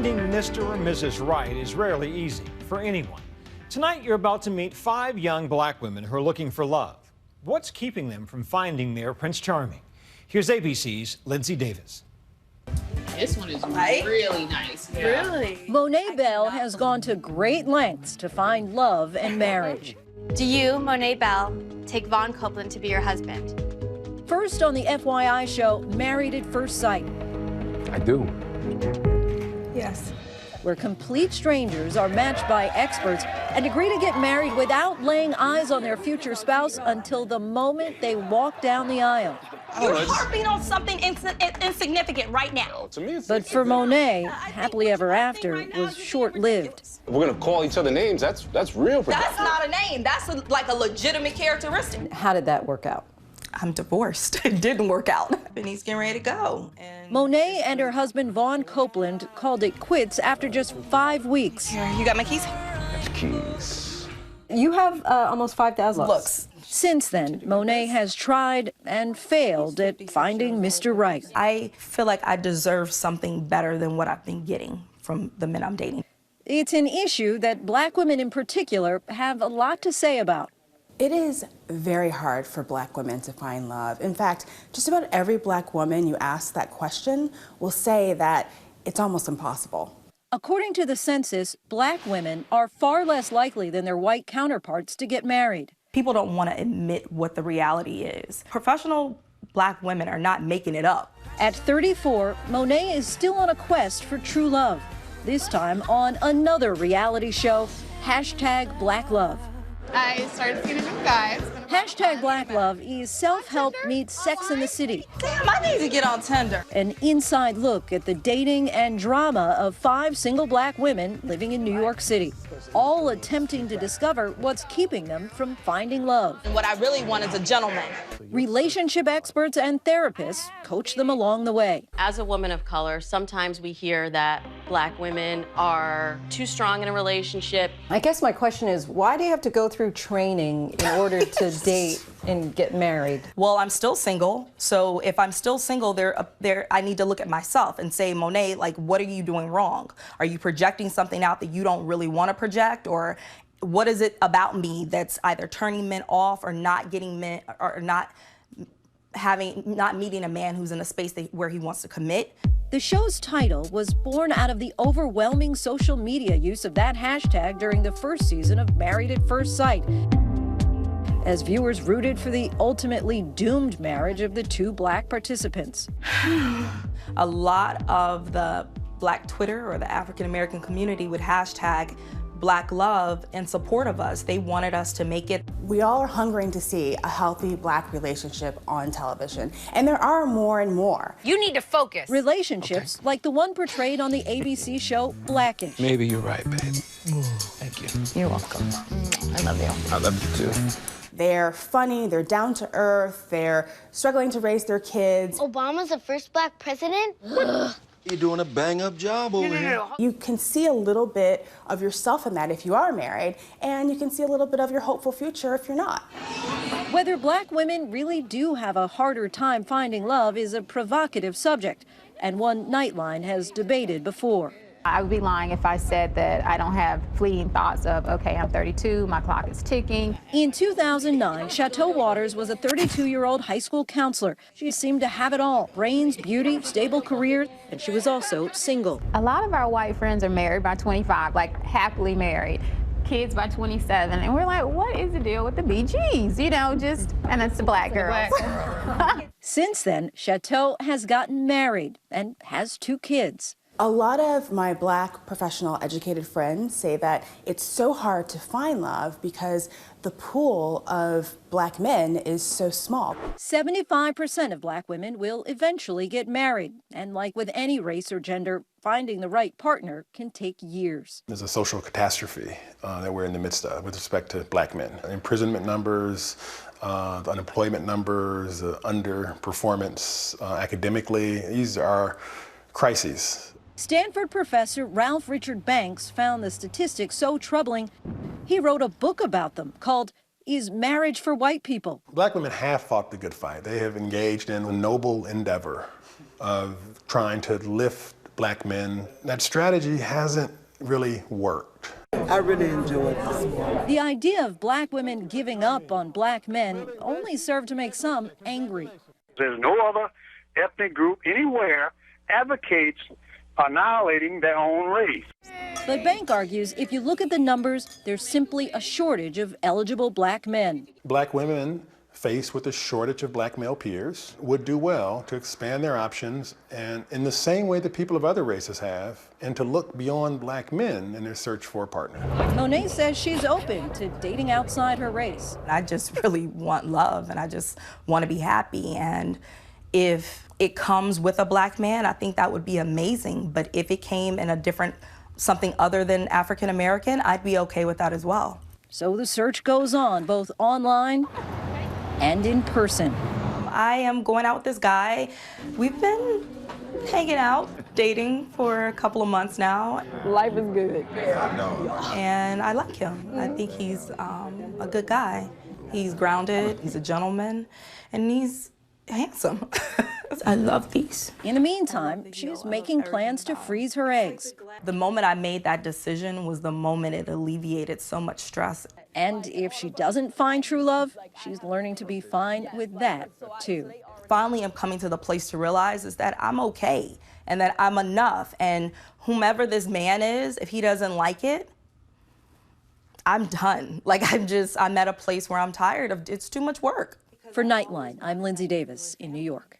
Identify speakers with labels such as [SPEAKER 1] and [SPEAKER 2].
[SPEAKER 1] Finding Mr. or Mrs. Right is rarely easy for anyone. Tonight, you're about to meet 5 young black women who are looking for love. What's keeping them from finding their Prince Charming? Here's ABC's Lindsay Davis.
[SPEAKER 2] This one is really nice. Yeah.
[SPEAKER 3] Really? Monet Bell has gone to great lengths to find love and marriage.
[SPEAKER 4] Do you, Monet Bell, take Vaughn Copeland to be your husband?
[SPEAKER 3] First on the FYI show, Married at First Sight.
[SPEAKER 5] I do.
[SPEAKER 3] Yes. Where complete strangers are matched by experts and agree to get married without laying eyes on their future spouse until the moment they walk down the aisle.
[SPEAKER 6] You're harping on something insignificant right now.
[SPEAKER 5] To me,
[SPEAKER 3] But for Monet, happily ever after was short-lived.
[SPEAKER 5] we're gonna call each other names. That's real.
[SPEAKER 6] That's not a name. That's like a legitimate characteristic.
[SPEAKER 3] How did that work out?
[SPEAKER 6] I'm divorced. It didn't work out. And he's getting ready to go.
[SPEAKER 3] Monet and her husband Vaughn Copeland called it quits after just 5 weeks.
[SPEAKER 6] Here, you got my keys?
[SPEAKER 5] That's keys.
[SPEAKER 3] You have almost 5,000
[SPEAKER 6] looks.
[SPEAKER 3] Since then, Monet has tried and failed at finding Mr. Right.
[SPEAKER 6] I feel like I deserve something better than what I've been getting from the men I'm dating.
[SPEAKER 3] It's an issue that black women in particular have a lot to say about.
[SPEAKER 7] It is very hard for black women to find love. In fact, just about every black woman you ask that question will say that it's almost impossible.
[SPEAKER 3] According to the census, black women are far less likely than their white counterparts to get married.
[SPEAKER 6] People don't want to admit what the reality is. Professional black women are not making it up.
[SPEAKER 3] At 34, Monet is still on a quest for true love, this time on another reality show, #BlackLove.
[SPEAKER 2] I started seeing a new guy.
[SPEAKER 3] #BlackLove is self-help meets Sex in the City.
[SPEAKER 6] Damn, I need to get on Tinder.
[SPEAKER 3] An inside look at the dating and drama of 5 single black women living in New York City, all attempting to discover what's keeping them from finding love.
[SPEAKER 6] And what I really want is a gentleman.
[SPEAKER 3] Relationship experts and therapists coach them along the way.
[SPEAKER 8] As a woman of color, sometimes we hear that black women are too strong in a relationship.
[SPEAKER 9] I guess my question is, why do you have to go through training in order to date and get married?
[SPEAKER 6] Well, I'm still single, so if I'm still single, I need to look at myself and say, Monet, like, what are you doing wrong? Are you projecting something out that you don't really want to project, or what is it about me that's either turning men off or not getting men, or not meeting a man who's in a space where he wants to commit?
[SPEAKER 3] The show's title was born out of the overwhelming social media use of that hashtag during the first season of Married at First Sight, as viewers rooted for the ultimately doomed marriage of the 2 black participants.
[SPEAKER 6] A lot of the black Twitter or the African American community would hashtag Black love in support of us. They wanted us to make it.
[SPEAKER 7] We all are hungering to see a healthy black relationship on television, and there are more and more.
[SPEAKER 4] You need to focus.
[SPEAKER 3] Relationships like the one portrayed on the ABC show Blackish.
[SPEAKER 5] Maybe you're right, babe. Thank you.
[SPEAKER 9] You're welcome.
[SPEAKER 4] I love you.
[SPEAKER 5] I love you too.
[SPEAKER 7] They're funny, they're down to earth, they're struggling to raise their kids.
[SPEAKER 10] Obama's the first black president?
[SPEAKER 11] You're doing a bang-up job over here.
[SPEAKER 7] You can see a little bit of yourself in that if you are married, and you can see a little bit of your hopeful future if you're not.
[SPEAKER 3] Whether black women really do have a harder time finding love is a provocative subject, and one Nightline has debated before.
[SPEAKER 12] I would be lying if I said that I don't have fleeting thoughts of, okay, I'm 32, my clock is ticking.
[SPEAKER 3] In 2009, Chateau Waters was a 32-year-old high school counselor. She seemed to have it all: brains, beauty, stable career, and she was also single.
[SPEAKER 12] A lot of our white friends are married by 25, like happily married. Kids by 27, and we're like, what is the deal with the BGs? You know, and it's the black girls.
[SPEAKER 3] Since then, Chateau has gotten married and has 2 kids.
[SPEAKER 7] A lot of my black professional educated friends say that it's so hard to find love because the pool of black men is so small.
[SPEAKER 3] 75% of black women will eventually get married, and like with any race or gender, finding the right partner can take years.
[SPEAKER 13] There's a social catastrophe that we're in the midst of with respect to black men. Imprisonment numbers, the unemployment numbers, underperformance academically, these are crises.
[SPEAKER 3] Stanford professor Ralph Richard Banks found the statistics so troubling, he wrote a book about them called Is Marriage for White People?
[SPEAKER 13] Black women have fought the good fight. They have engaged in a noble endeavor of trying to lift black men. That strategy hasn't really worked.
[SPEAKER 11] I really enjoyed this.
[SPEAKER 3] The idea of black women giving up on black men only served to make some angry.
[SPEAKER 14] There's no other ethnic group anywhere advocates annihilating their own race.
[SPEAKER 3] But Bank argues if you look at the numbers, there's simply a shortage of eligible black men.
[SPEAKER 13] Black women faced with a shortage of black male peers would do well to expand their options, and in the same way that people of other races have, and to look beyond black men in their search for a partner.
[SPEAKER 3] Monet says she's open to dating outside her race.
[SPEAKER 6] I just really want love, and I just want to be happy, and if it comes with a black man, I think that would be amazing. But if it came in a different, something other than African American, I'd be okay with that as well.
[SPEAKER 3] So the search goes on, both online and in person.
[SPEAKER 6] I am going out with this guy. We've been hanging out, dating for a couple of months now.
[SPEAKER 9] Life is good.
[SPEAKER 6] And I like him. I think he's a good guy. He's grounded, he's a gentleman, and he's handsome. I love these.
[SPEAKER 3] In the meantime, she's making plans to freeze her eggs.
[SPEAKER 6] The moment I made that decision was the moment it alleviated so much stress.
[SPEAKER 3] And if she doesn't find true love, she's learning to be fine with that, too.
[SPEAKER 6] Finally, I'm coming to the place to realize is that I'm okay and that I'm enough. And whomever this man is, if he doesn't like it, I'm done. Like, I'm at a place where I'm tired of, it's too much work.
[SPEAKER 3] For Nightline, I'm Lindsay Davis in New York.